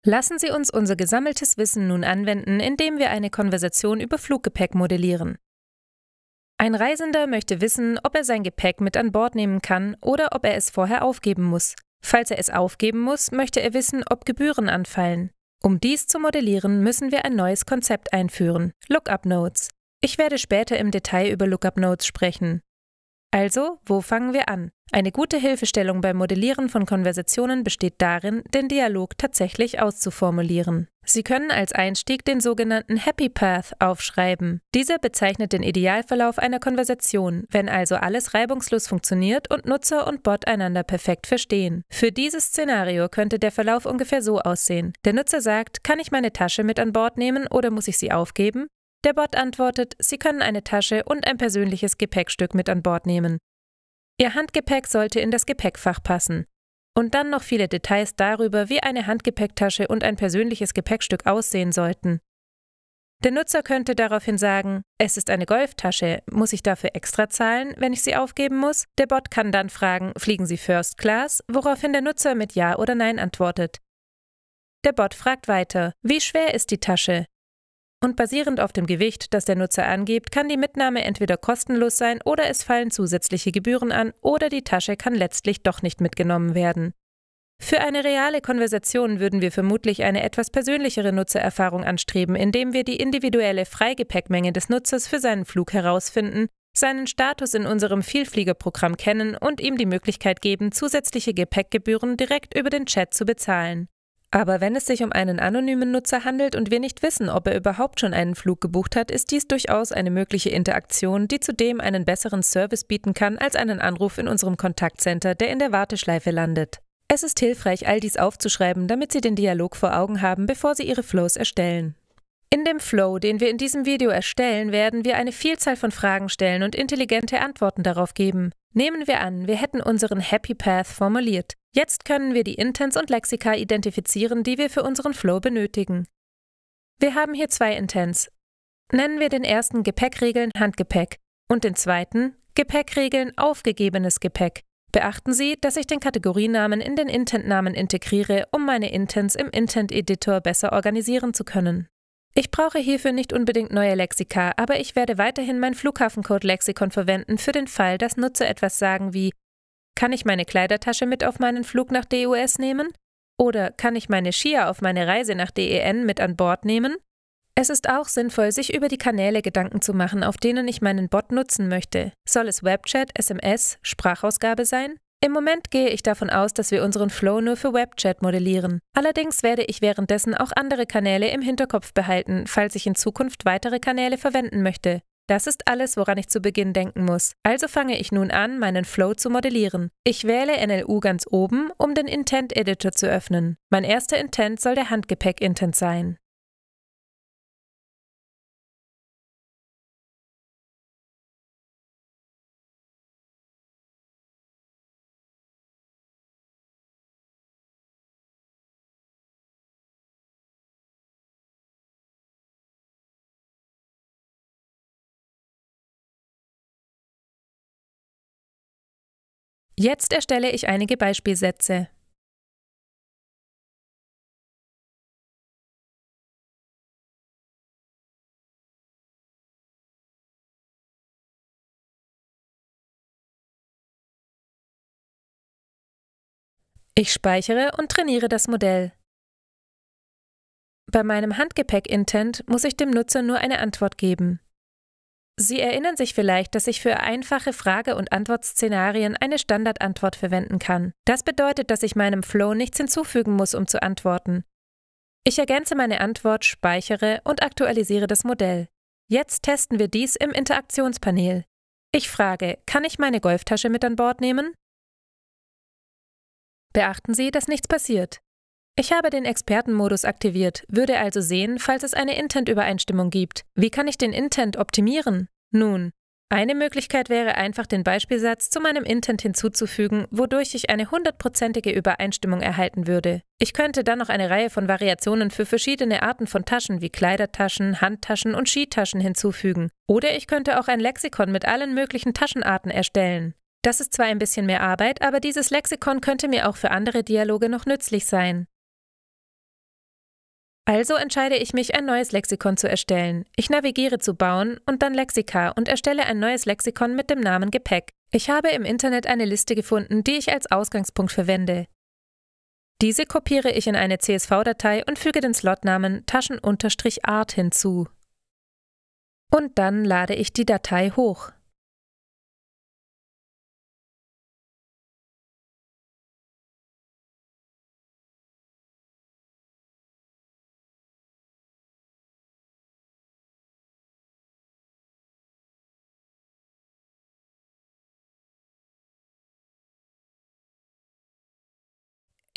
Lassen Sie uns unser gesammeltes Wissen nun anwenden, indem wir eine Konversation über Fluggepäck modellieren. Ein Reisender möchte wissen, ob er sein Gepäck mit an Bord nehmen kann oder ob er es vorher aufgeben muss. Falls er es aufgeben muss, möchte er wissen, ob Gebühren anfallen. Um dies zu modellieren, müssen wir ein neues Konzept einführen: Lookup Nodes. Ich werde später im Detail über Lookup Nodes sprechen. Also, wo fangen wir an? Eine gute Hilfestellung beim Modellieren von Konversationen besteht darin, den Dialog tatsächlich auszuformulieren. Sie können als Einstieg den sogenannten Happy Path aufschreiben. Dieser bezeichnet den Idealverlauf einer Konversation, wenn also alles reibungslos funktioniert und Nutzer und Bot einander perfekt verstehen. Für dieses Szenario könnte der Verlauf ungefähr so aussehen. Der Nutzer sagt: Kann ich meine Tasche mit an Bord nehmen oder muss ich sie aufgeben? Der Bot antwortet: Sie können eine Tasche und ein persönliches Gepäckstück mit an Bord nehmen. Ihr Handgepäck sollte in das Gepäckfach passen. Und dann noch viele Details darüber, wie eine Handgepäcktasche und ein persönliches Gepäckstück aussehen sollten. Der Nutzer könnte daraufhin sagen: Es ist eine Golftasche, muss ich dafür extra zahlen, wenn ich sie aufgeben muss? Der Bot kann dann fragen: Fliegen Sie First Class? Woraufhin der Nutzer mit Ja oder Nein antwortet. Der Bot fragt weiter: Wie schwer ist die Tasche? Und basierend auf dem Gewicht, das der Nutzer angibt, kann die Mitnahme entweder kostenlos sein oder es fallen zusätzliche Gebühren an oder die Tasche kann letztlich doch nicht mitgenommen werden. Für eine reale Konversation würden wir vermutlich eine etwas persönlichere Nutzererfahrung anstreben, indem wir die individuelle Freigepäckmenge des Nutzers für seinen Flug herausfinden, seinen Status in unserem Vielfliegerprogramm kennen und ihm die Möglichkeit geben, zusätzliche Gepäckgebühren direkt über den Chat zu bezahlen. Aber wenn es sich um einen anonymen Nutzer handelt und wir nicht wissen, ob er überhaupt schon einen Flug gebucht hat, ist dies durchaus eine mögliche Interaktion, die zudem einen besseren Service bieten kann als einen Anruf in unserem Kontaktcenter, der in der Warteschleife landet. Es ist hilfreich, all dies aufzuschreiben, damit Sie den Dialog vor Augen haben, bevor Sie Ihre Flows erstellen. In dem Flow, den wir in diesem Video erstellen, werden wir eine Vielzahl von Fragen stellen und intelligente Antworten darauf geben. Nehmen wir an, wir hätten unseren Happy Path formuliert. Jetzt können wir die Intents und Lexika identifizieren, die wir für unseren Flow benötigen. Wir haben hier zwei Intents. Nennen wir den ersten Gepäckregeln Handgepäck und den zweiten Gepäckregeln aufgegebenes Gepäck. Beachten Sie, dass ich den Kategorienamen in den Intentnamen integriere, um meine Intents im Intent-Editor besser organisieren zu können. Ich brauche hierfür nicht unbedingt neue Lexika, aber ich werde weiterhin mein Flughafencode-Lexikon verwenden für den Fall, dass Nutzer etwas sagen wie: Kann ich meine Kleidertasche mit auf meinen Flug nach DUS nehmen? Oder kann ich meine Skier auf meine Reise nach DEN mit an Bord nehmen? Es ist auch sinnvoll, sich über die Kanäle Gedanken zu machen, auf denen ich meinen Bot nutzen möchte. Soll es Webchat, SMS, Sprachausgabe sein? Im Moment gehe ich davon aus, dass wir unseren Flow nur für Webchat modellieren. Allerdings werde ich währenddessen auch andere Kanäle im Hinterkopf behalten, falls ich in Zukunft weitere Kanäle verwenden möchte. Das ist alles, woran ich zu Beginn denken muss. Also fange ich nun an, meinen Flow zu modellieren. Ich wähle NLU ganz oben, um den Intent-Editor zu öffnen. Mein erster Intent soll der Handgepäck-Intent sein. Jetzt erstelle ich einige Beispielsätze. Ich speichere und trainiere das Modell. Bei meinem Handgepäck-Intent muss ich dem Nutzer nur eine Antwort geben. Sie erinnern sich vielleicht, dass ich für einfache Frage- und Antwortszenarien eine Standardantwort verwenden kann. Das bedeutet, dass ich meinem Flow nichts hinzufügen muss, um zu antworten. Ich ergänze meine Antwort, speichere und aktualisiere das Modell. Jetzt testen wir dies im Interaktionspanel. Ich frage: Kann ich meine Golftasche mit an Bord nehmen? Beachten Sie, dass nichts passiert. Ich habe den Expertenmodus aktiviert, würde also sehen, falls es eine Intent-Übereinstimmung gibt. Wie kann ich den Intent optimieren? Nun, eine Möglichkeit wäre einfach, den Beispielsatz zu meinem Intent hinzuzufügen, wodurch ich eine 100%ige Übereinstimmung erhalten würde. Ich könnte dann noch eine Reihe von Variationen für verschiedene Arten von Taschen wie Kleidertaschen, Handtaschen und Skitaschen hinzufügen. Oder ich könnte auch ein Lexikon mit allen möglichen Taschenarten erstellen. Das ist zwar ein bisschen mehr Arbeit, aber dieses Lexikon könnte mir auch für andere Dialoge noch nützlich sein. Also entscheide ich mich, ein neues Lexikon zu erstellen. Ich navigiere zu Bauen und dann Lexika und erstelle ein neues Lexikon mit dem Namen Gepäck. Ich habe im Internet eine Liste gefunden, die ich als Ausgangspunkt verwende. Diese kopiere ich in eine CSV-Datei und füge den Slotnamen Taschen-Art hinzu. Und dann lade ich die Datei hoch.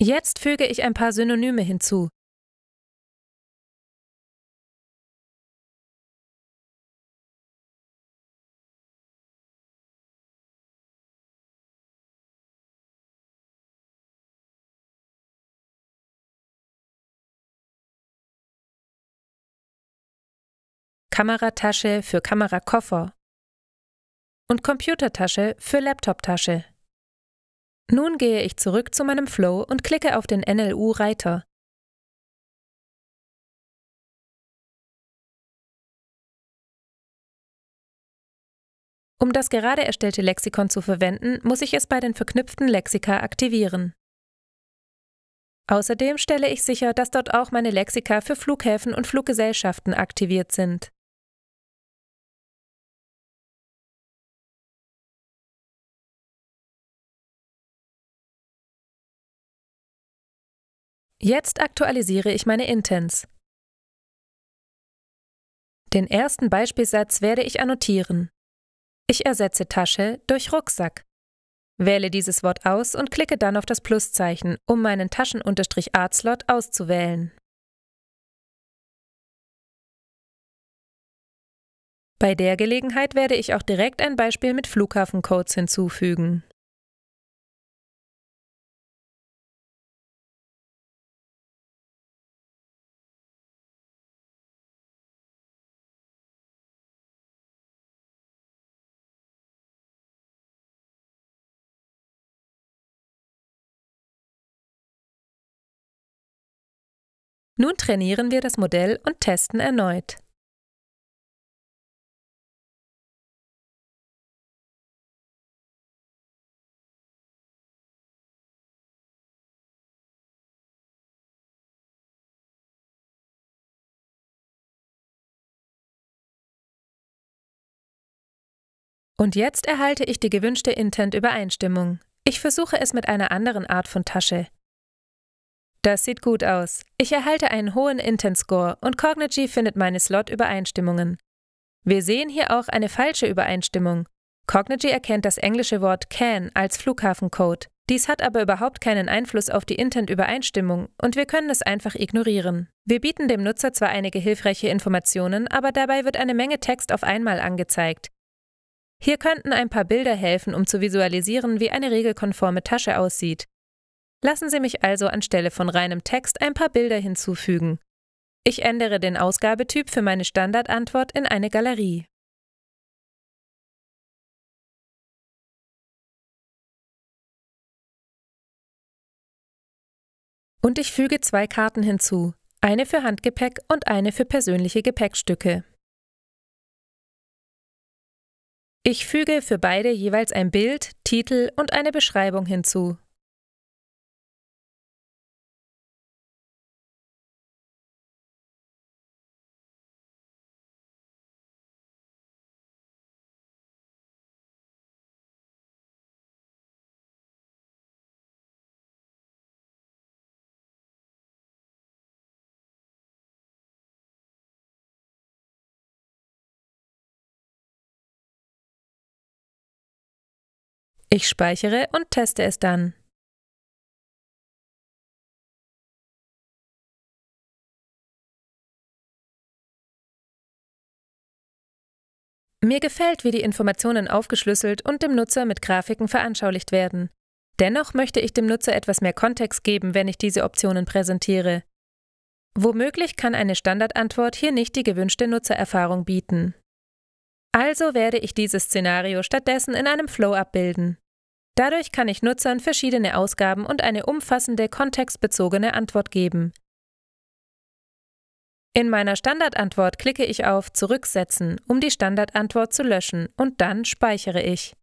Jetzt füge ich ein paar Synonyme hinzu. Kameratasche für Kamerakoffer und Computertasche für Laptoptasche. Nun gehe ich zurück zu meinem Flow und klicke auf den NLU-Reiter. Um das gerade erstellte Lexikon zu verwenden, muss ich es bei den verknüpften Lexika aktivieren. Außerdem stelle ich sicher, dass dort auch meine Lexika für Flughäfen und Fluggesellschaften aktiviert sind. Jetzt aktualisiere ich meine Intents. Den ersten Beispielsatz werde ich annotieren. Ich ersetze Tasche durch Rucksack. Wähle dieses Wort aus und klicke dann auf das Pluszeichen, um meinen Taschen-Art-Slot auszuwählen. Bei der Gelegenheit werde ich auch direkt ein Beispiel mit Flughafencodes hinzufügen. Nun trainieren wir das Modell und testen erneut. Und jetzt erhalte ich die gewünschte Intent-Übereinstimmung. Ich versuche es mit einer anderen Art von Tasche. Das sieht gut aus. Ich erhalte einen hohen Intent-Score und Cognigy findet meine Slot-Übereinstimmungen. Wir sehen hier auch eine falsche Übereinstimmung. Cognigy erkennt das englische Wort can als Flughafencode. Dies hat aber überhaupt keinen Einfluss auf die Intent-Übereinstimmung und wir können es einfach ignorieren. Wir bieten dem Nutzer zwar einige hilfreiche Informationen, aber dabei wird eine Menge Text auf einmal angezeigt. Hier könnten ein paar Bilder helfen, um zu visualisieren, wie eine regelkonforme Tasche aussieht. Lassen Sie mich also anstelle von reinem Text ein paar Bilder hinzufügen. Ich ändere den Ausgabetyp für meine Standardantwort in eine Galerie. Und ich füge 2 Karten hinzu, eine für Handgepäck und eine für persönliche Gepäckstücke. Ich füge für beide jeweils ein Bild, Titel und eine Beschreibung hinzu. Ich speichere und teste es dann. Mir gefällt, wie die Informationen aufgeschlüsselt und dem Nutzer mit Grafiken veranschaulicht werden. Dennoch möchte ich dem Nutzer etwas mehr Kontext geben, wenn ich diese Optionen präsentiere. Womöglich kann eine Standardantwort hier nicht die gewünschte Nutzererfahrung bieten. Also werde ich dieses Szenario stattdessen in einem Flow abbilden. Dadurch kann ich Nutzern verschiedene Ausgaben und eine umfassende, kontextbezogene Antwort geben. In meiner Standardantwort klicke ich auf Zurücksetzen, um die Standardantwort zu löschen, und dann speichere ich.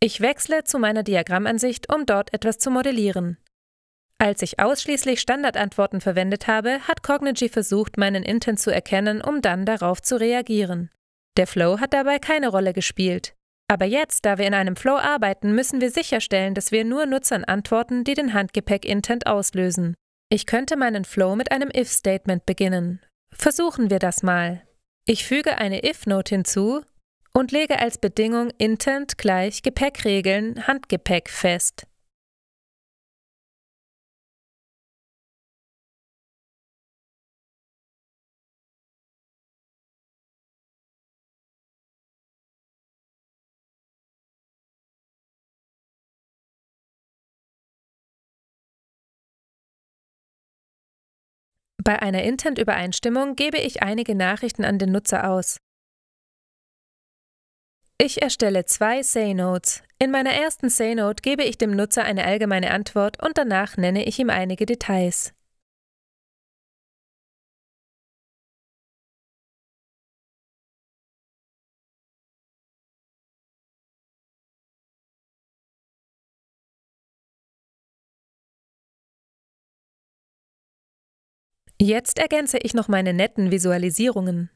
Ich wechsle zu meiner Diagrammansicht, um dort etwas zu modellieren. Als ich ausschließlich Standardantworten verwendet habe, hat Cognigy versucht, meinen Intent zu erkennen, um dann darauf zu reagieren. Der Flow hat dabei keine Rolle gespielt. Aber jetzt, da wir in einem Flow arbeiten, müssen wir sicherstellen, dass wir nur Nutzern antworten, die den Handgepäck-Intent auslösen. Ich könnte meinen Flow mit einem If-Statement beginnen. Versuchen wir das mal. Ich füge eine If-Note hinzu und lege als Bedingung Intent gleich Gepäckregeln Handgepäck fest. Bei einer Intent-Übereinstimmung gebe ich einige Nachrichten an den Nutzer aus. Ich erstelle 2 Say-Notes. In meiner ersten Say-Note gebe ich dem Nutzer eine allgemeine Antwort und danach nenne ich ihm einige Details. Jetzt ergänze ich noch meine netten Visualisierungen.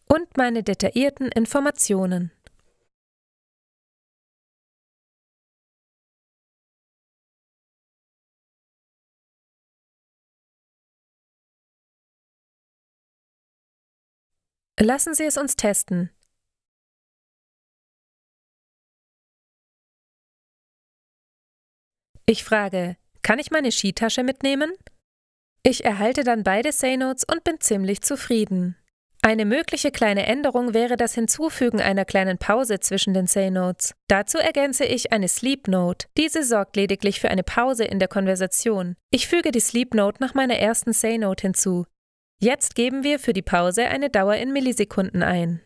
Und meine detaillierten Informationen. Lassen Sie es uns testen. Ich frage, kann ich meine Skitasche mitnehmen? Ich erhalte dann beide Say-Notes und bin ziemlich zufrieden. Eine mögliche kleine Änderung wäre das Hinzufügen einer kleinen Pause zwischen den Say-Notes. Dazu ergänze ich eine Sleep-Note. Diese sorgt lediglich für eine Pause in der Konversation. Ich füge die Sleep-Note nach meiner ersten Say-Note hinzu. Jetzt geben wir für die Pause eine Dauer in Millisekunden ein.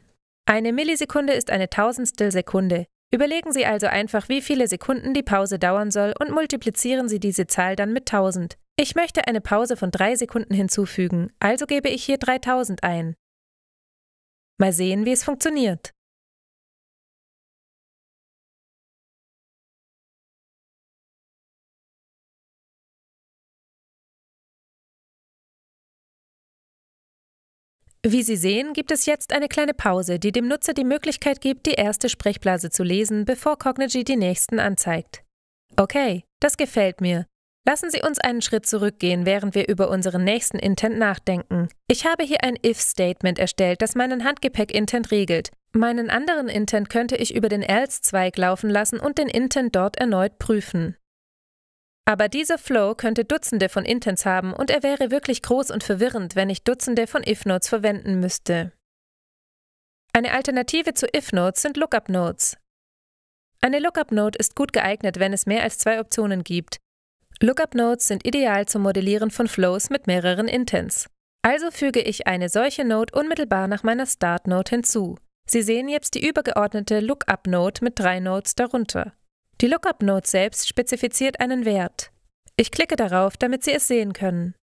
Eine Millisekunde ist eine Tausendstel Sekunde. Überlegen Sie also einfach, wie viele Sekunden die Pause dauern soll und multiplizieren Sie diese Zahl dann mit 1000. Ich möchte eine Pause von 3 Sekunden hinzufügen, also gebe ich hier 3000 ein. Mal sehen, wie es funktioniert. Wie Sie sehen, gibt es jetzt eine kleine Pause, die dem Nutzer die Möglichkeit gibt, die erste Sprechblase zu lesen, bevor Cognigy die nächsten anzeigt. Okay, das gefällt mir. Lassen Sie uns einen Schritt zurückgehen, während wir über unseren nächsten Intent nachdenken. Ich habe hier ein If-Statement erstellt, das meinen Handgepäck-Intent regelt. Meinen anderen Intent könnte ich über den Else-Zweig laufen lassen und den Intent dort erneut prüfen. Aber dieser Flow könnte Dutzende von Intents haben und er wäre wirklich groß und verwirrend, wenn ich Dutzende von If-Notes verwenden müsste. Eine Alternative zu If-Notes sind Lookup-Notes. Eine Lookup-Note ist gut geeignet, wenn es mehr als 2 Optionen gibt. Lookup-Notes sind ideal zum Modellieren von Flows mit mehreren Intents. Also füge ich eine solche Note unmittelbar nach meiner Start-Note hinzu. Sie sehen jetzt die übergeordnete Lookup-Note mit 3 Nodes darunter. Die Lookup-Note selbst spezifiziert einen Wert. Ich klicke darauf, damit Sie es sehen können.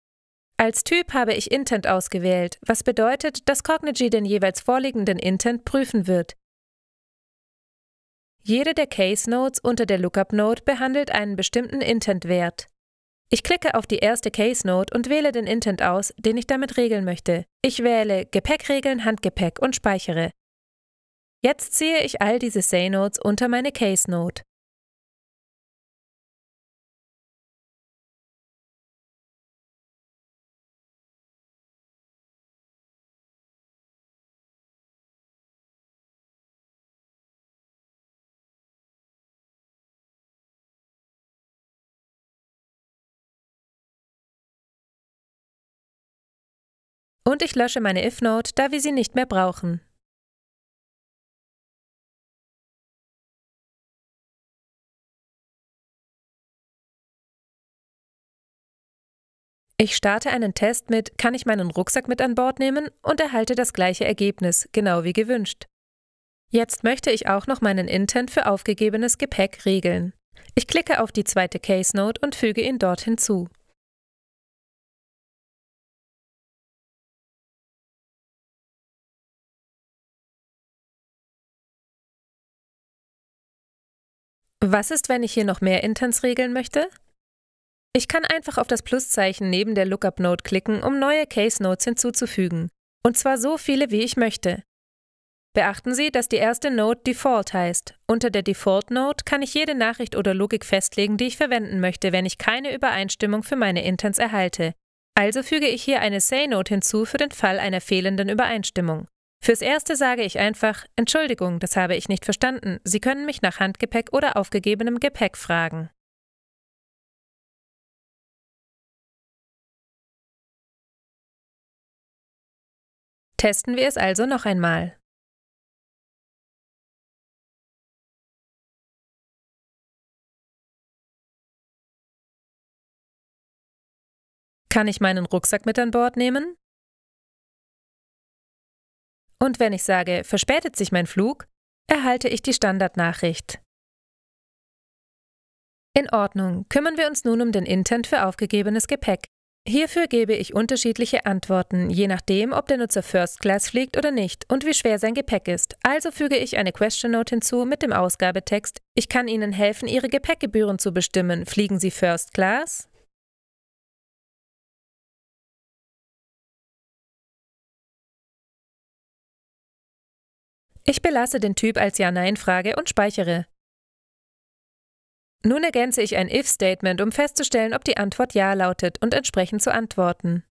Als Typ habe ich Intent ausgewählt, was bedeutet, dass Cognigy den jeweils vorliegenden Intent prüfen wird. Jede der Case-Nodes unter der Lookup-Note behandelt einen bestimmten Intent-Wert. Ich klicke auf die erste Case-Node und wähle den Intent aus, den ich damit regeln möchte. Ich wähle Gepäckregeln Handgepäck und speichere. Jetzt ziehe ich all diese Say-Nodes unter meine Case-Node. Und ich lösche meine If-Node, da wir sie nicht mehr brauchen. Ich starte einen Test mit „Kann ich meinen Rucksack mit an Bord nehmen?" und erhalte das gleiche Ergebnis, genau wie gewünscht. Jetzt möchte ich auch noch meinen Intent für aufgegebenes Gepäck regeln. Ich klicke auf die zweite Case Note und füge ihn dort hinzu. Was ist, wenn ich hier noch mehr Intents regeln möchte? Ich kann einfach auf das Pluszeichen neben der Lookup-Note klicken, um neue Case Notes hinzuzufügen. Und zwar so viele, wie ich möchte. Beachten Sie, dass die erste Note Default heißt. Unter der Default Note kann ich jede Nachricht oder Logik festlegen, die ich verwenden möchte, wenn ich keine Übereinstimmung für meine Intents erhalte. Also füge ich hier eine Say-Note hinzu für den Fall einer fehlenden Übereinstimmung. Fürs Erste sage ich einfach: Entschuldigung, das habe ich nicht verstanden. Sie können mich nach Handgepäck oder aufgegebenem Gepäck fragen. Testen wir es also noch einmal. Kann ich meinen Rucksack mit an Bord nehmen? Und wenn ich sage, verspätet sich mein Flug, erhalte ich die Standardnachricht. In Ordnung, kümmern wir uns nun um den Intent für aufgegebenes Gepäck. Hierfür gebe ich unterschiedliche Antworten, je nachdem, ob der Nutzer First Class fliegt oder nicht und wie schwer sein Gepäck ist. Also füge ich eine Question Note hinzu mit dem Ausgabetext: Ich kann Ihnen helfen, Ihre Gepäckgebühren zu bestimmen. Fliegen Sie First Class? Ich belasse den Typ als Ja-Nein-Frage und speichere. Nun ergänze ich ein If-Statement, um festzustellen, ob die Antwort Ja lautet und entsprechend zu antworten.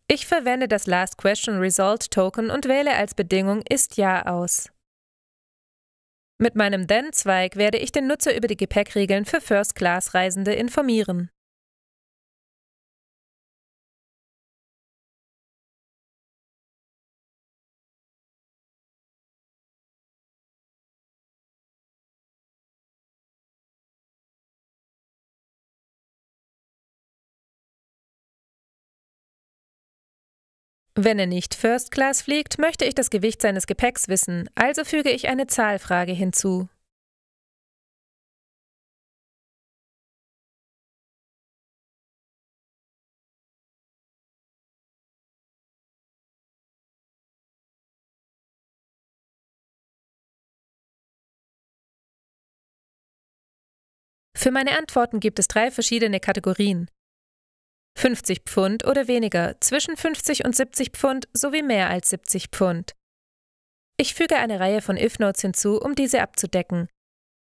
Ich verwende das Last Question Result Token und wähle als Bedingung Ist Ja aus. Mit meinem Then-Zweig werde ich den Nutzer über die Gepäckregeln für First-Class-Reisende informieren. Wenn er nicht First Class fliegt, möchte ich das Gewicht seines Gepäcks wissen, also füge ich eine Zahlfrage hinzu. Für meine Antworten gibt es 3 verschiedene Kategorien: 50 Pfund oder weniger, zwischen 50 und 70 Pfund sowie mehr als 70 Pfund. Ich füge eine Reihe von If-Notes hinzu, um diese abzudecken.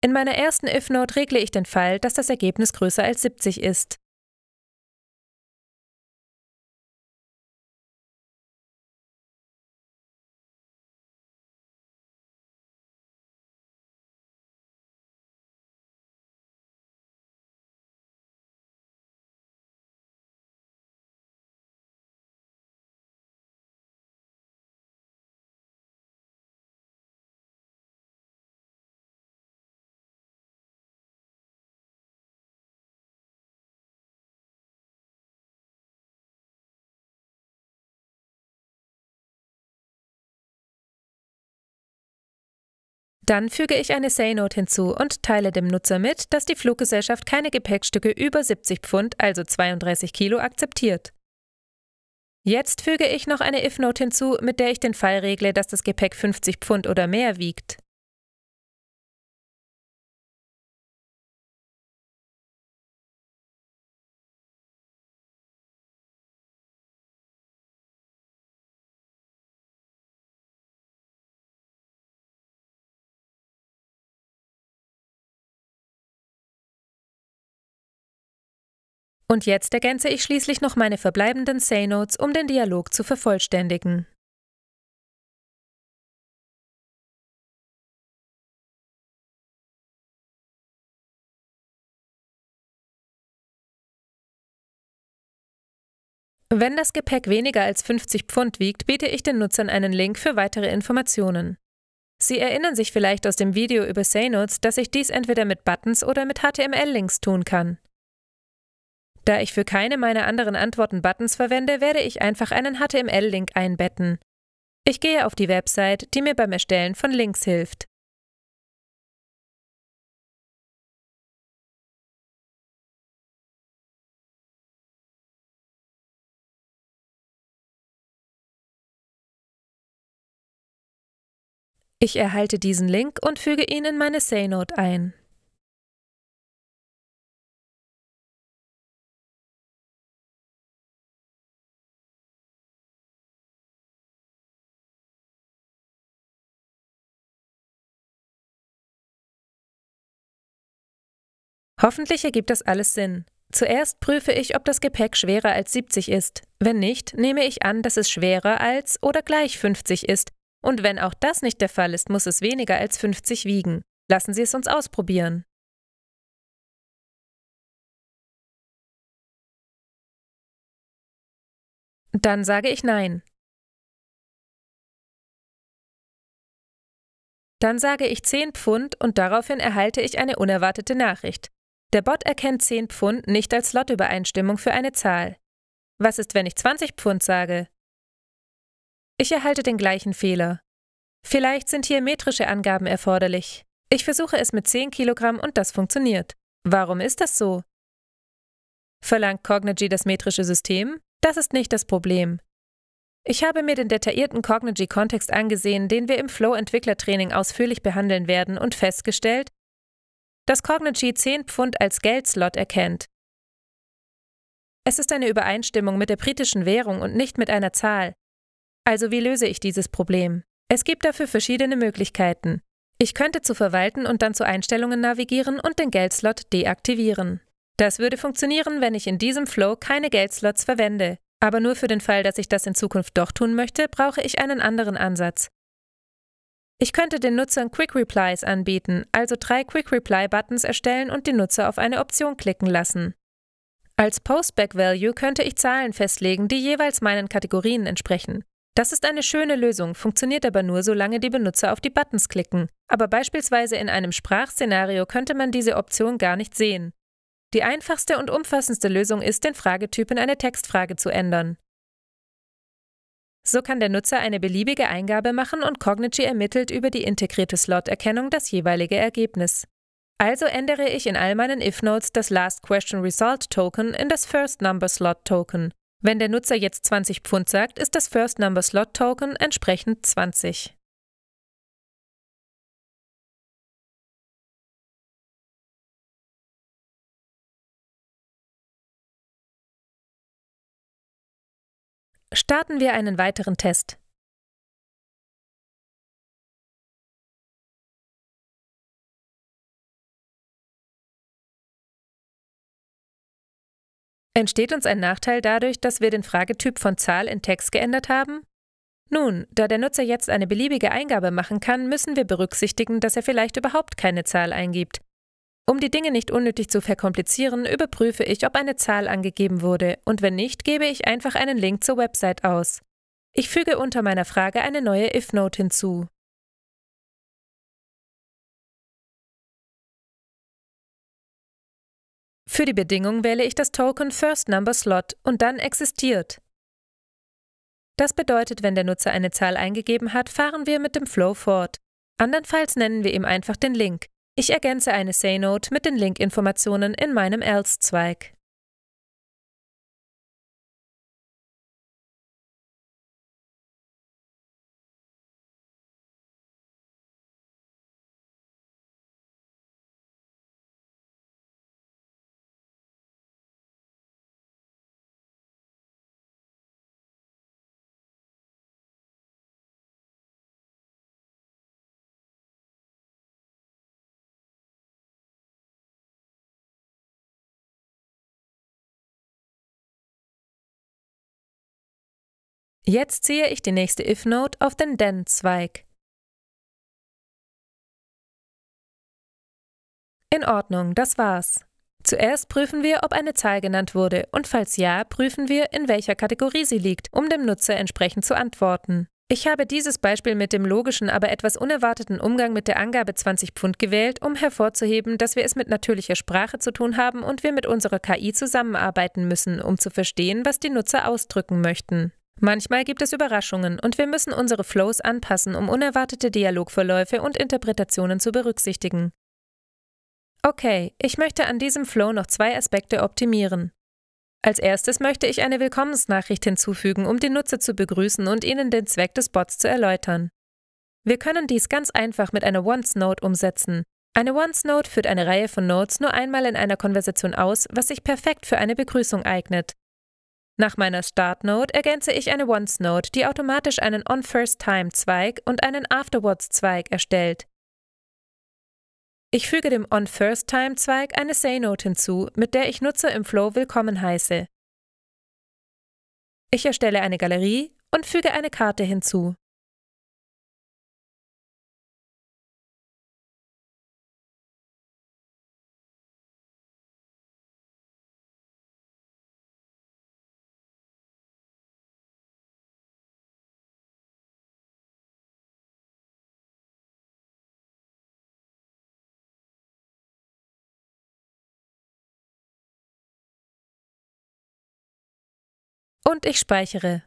In meiner ersten If-Note regle ich den Fall, dass das Ergebnis größer als 70 ist. Dann füge ich eine Say-Note hinzu und teile dem Nutzer mit, dass die Fluggesellschaft keine Gepäckstücke über 70 Pfund, also 32 Kilo, akzeptiert. Jetzt füge ich noch eine If-Note hinzu, mit der ich den Fall regle, dass das Gepäck 50 Pfund oder mehr wiegt. Und jetzt ergänze ich schließlich noch meine verbleibenden Say-Notes, um den Dialog zu vervollständigen. Wenn das Gepäck weniger als 50 Pfund wiegt, biete ich den Nutzern einen Link für weitere Informationen. Sie erinnern sich vielleicht aus dem Video über SayNotes, dass ich dies entweder mit Buttons oder mit HTML-Links tun kann. Da ich für keine meiner anderen Antworten Buttons verwende, werde ich einfach einen HTML-Link einbetten. Ich gehe auf die Website, die mir beim Erstellen von Links hilft. Ich erhalte diesen Link und füge ihn in meine SayNote ein. Hoffentlich ergibt das alles Sinn. Zuerst prüfe ich, ob das Gepäck schwerer als 70 ist. Wenn nicht, nehme ich an, dass es schwerer als oder gleich 50 ist. Und wenn auch das nicht der Fall ist, muss es weniger als 50 wiegen. Lassen Sie es uns ausprobieren. Dann sage ich Nein. Dann sage ich 10 Pfund und daraufhin erhalte ich eine unerwartete Nachricht. Der Bot erkennt 10 Pfund nicht als Slot-Übereinstimmung für eine Zahl. Was ist, wenn ich 20 Pfund sage? Ich erhalte den gleichen Fehler. Vielleicht sind hier metrische Angaben erforderlich. Ich versuche es mit 10 Kilogramm und das funktioniert. Warum ist das so? Verlangt Cognigy das metrische System? Das ist nicht das Problem. Ich habe mir den detaillierten Cognigy-Kontext angesehen, den wir im Flow-Entwicklertraining ausführlich behandeln werden und festgestellt, dass Cognigy 10 Pfund als Geldslot erkennt. Es ist eine Übereinstimmung mit der britischen Währung und nicht mit einer Zahl. Also wie löse ich dieses Problem? Es gibt dafür verschiedene Möglichkeiten. Ich könnte zu Verwalten und dann zu Einstellungen navigieren und den Geldslot deaktivieren. Das würde funktionieren, wenn ich in diesem Flow keine Geldslots verwende. Aber nur für den Fall, dass ich das in Zukunft doch tun möchte, brauche ich einen anderen Ansatz. Ich könnte den Nutzern Quick Replies anbieten, also 3 Quick Reply Buttons erstellen und die Nutzer auf eine Option klicken lassen. Als Postback Value könnte ich Zahlen festlegen, die jeweils meinen Kategorien entsprechen. Das ist eine schöne Lösung, funktioniert aber nur, solange die Benutzer auf die Buttons klicken. Aber beispielsweise in einem Sprachszenario könnte man diese Option gar nicht sehen. Die einfachste und umfassendste Lösung ist, den Fragetyp in eine Textfrage zu ändern. So kann der Nutzer eine beliebige Eingabe machen und Cognigy ermittelt über die integrierte Slot-Erkennung das jeweilige Ergebnis. Also ändere ich in all meinen if-Nodes das Last Question Result Token in das First Number Slot Token. Wenn der Nutzer jetzt 20 Pfund sagt, ist das First Number Slot Token entsprechend 20. Starten wir einen weiteren Test. Entsteht uns ein Nachteil dadurch, dass wir den Fragetyp von Zahl in Text geändert haben? Nun, da der Nutzer jetzt eine beliebige Eingabe machen kann, müssen wir berücksichtigen, dass er vielleicht überhaupt keine Zahl eingibt. Um die Dinge nicht unnötig zu verkomplizieren, überprüfe ich, ob eine Zahl angegeben wurde, und wenn nicht, gebe ich einfach einen Link zur Website aus. Ich füge unter meiner Frage eine neue if-Note hinzu. Für die Bedingung wähle ich das Token First Number Slot und dann existiert. Das bedeutet, wenn der Nutzer eine Zahl eingegeben hat, fahren wir mit dem Flow fort. Andernfalls nennen wir ihm einfach den Link. Ich ergänze eine SayNote mit den Link-Informationen in meinem Else-Zweig. Jetzt ziehe ich die nächste if-Note auf den Then-Zweig. In Ordnung, das war's. Zuerst prüfen wir, ob eine Zahl genannt wurde und falls ja, prüfen wir, in welcher Kategorie sie liegt, um dem Nutzer entsprechend zu antworten. Ich habe dieses Beispiel mit dem logischen, aber etwas unerwarteten Umgang mit der Angabe 20 Pfund gewählt, um hervorzuheben, dass wir es mit natürlicher Sprache zu tun haben und wir mit unserer KI zusammenarbeiten müssen, um zu verstehen, was die Nutzer ausdrücken möchten. Manchmal gibt es Überraschungen und wir müssen unsere Flows anpassen, um unerwartete Dialogverläufe und Interpretationen zu berücksichtigen. Okay, ich möchte an diesem Flow noch 2 Aspekte optimieren. Als erstes möchte ich eine Willkommensnachricht hinzufügen, um die Nutzer zu begrüßen und ihnen den Zweck des Bots zu erläutern. Wir können dies ganz einfach mit einer Once-Note umsetzen. Eine Once-Note führt eine Reihe von Notes nur einmal in einer Konversation aus, was sich perfekt für eine Begrüßung eignet. Nach meiner Start-Note ergänze ich eine Once-Note, die automatisch einen On-First-Time-Zweig und einen Afterwards-Zweig erstellt. Ich füge dem On-First-Time-Zweig eine Say-Note hinzu, mit der ich Nutzer im Flow willkommen heiße. Ich erstelle eine Galerie und füge eine Karte hinzu. Und ich speichere.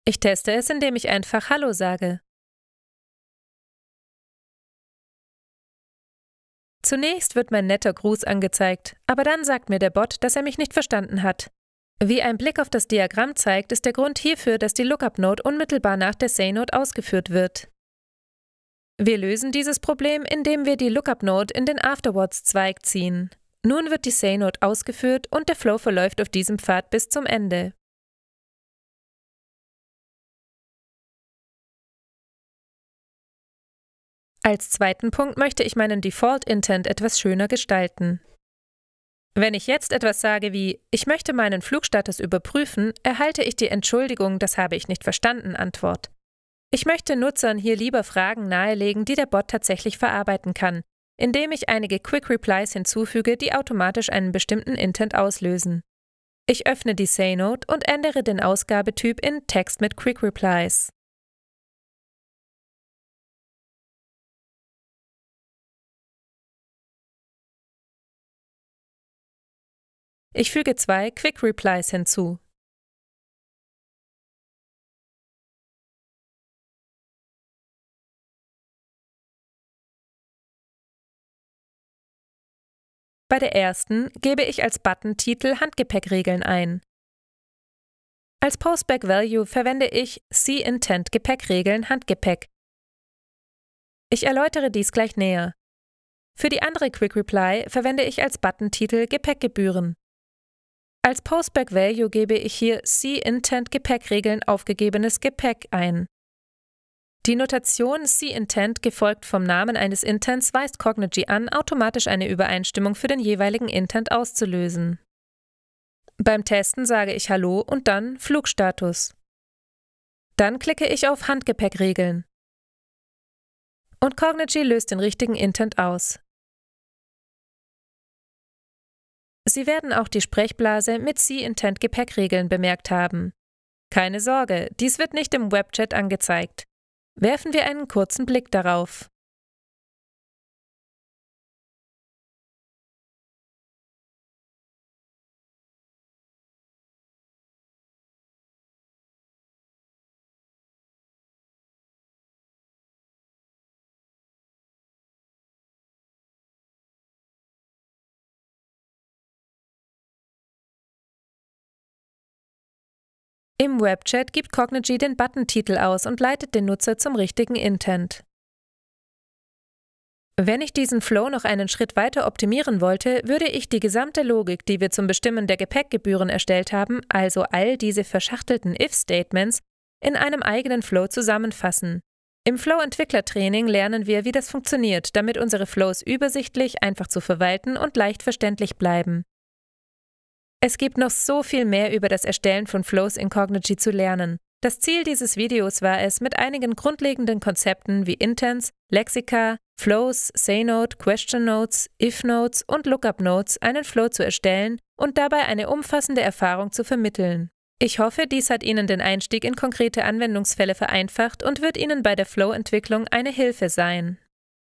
Ich teste es, indem ich einfach Hallo sage. Zunächst wird mein netter Gruß angezeigt, aber dann sagt mir der Bot, dass er mich nicht verstanden hat. Wie ein Blick auf das Diagramm zeigt, ist der Grund hierfür, dass die Lookup-Note unmittelbar nach der Say-Note ausgeführt wird. Wir lösen dieses Problem, indem wir die Lookup-Note in den Afterwards-Zweig ziehen. Nun wird die Say-Note ausgeführt und der Flow verläuft auf diesem Pfad bis zum Ende. Als zweiten Punkt möchte ich meinen Default-Intent etwas schöner gestalten. Wenn ich jetzt etwas sage wie „Ich möchte meinen Flugstatus überprüfen“, erhalte ich die Entschuldigung, das habe ich nicht verstanden Antwort. Ich möchte Nutzern hier lieber Fragen nahelegen, die der Bot tatsächlich verarbeiten kann, indem ich einige Quick Replies hinzufüge, die automatisch einen bestimmten Intent auslösen. Ich öffne die Say-Note und ändere den Ausgabetyp in Text mit Quick Replies. Ich füge 2 Quick Replies hinzu. Bei der ersten gebe ich als Button-Titel Handgepäckregeln ein. Als Postback-Value verwende ich See-Intent Gepäckregeln Handgepäck. Ich erläutere dies gleich näher. Für die andere Quick Reply verwende ich als Button-Titel Gepäckgebühren. Als Postback-Value gebe ich hier See-Intent Gepäckregeln aufgegebenes Gepäck ein. Die Notation See-Intent gefolgt vom Namen eines Intents weist Cognigy an, automatisch eine Übereinstimmung für den jeweiligen Intent auszulösen. Beim Testen sage ich Hallo und dann Flugstatus. Dann klicke ich auf Handgepäckregeln. Und Cognigy löst den richtigen Intent aus. Sie werden auch die Sprechblase mit See-Intent Gepäckregeln bemerkt haben. Keine Sorge, dies wird nicht im Webchat angezeigt. Werfen wir einen kurzen Blick darauf. Im Webchat gibt Cognigy den Button-Titel aus und leitet den Nutzer zum richtigen Intent. Wenn ich diesen Flow noch einen Schritt weiter optimieren wollte, würde ich die gesamte Logik, die wir zum Bestimmen der Gepäckgebühren erstellt haben, also all diese verschachtelten If-Statements, in einem eigenen Flow zusammenfassen. Im Flow-Entwickler-Training lernen wir, wie das funktioniert, damit unsere Flows übersichtlich, einfach zu verwalten und leicht verständlich bleiben. Es gibt noch so viel mehr über das Erstellen von Flows in Cognigy zu lernen. Das Ziel dieses Videos war es, mit einigen grundlegenden Konzepten wie Intents, Lexika, Flows, Say-Note, Question-Notes, If-Notes und Lookup-Notes einen Flow zu erstellen und dabei eine umfassende Erfahrung zu vermitteln. Ich hoffe, dies hat Ihnen den Einstieg in konkrete Anwendungsfälle vereinfacht und wird Ihnen bei der Flow-Entwicklung eine Hilfe sein.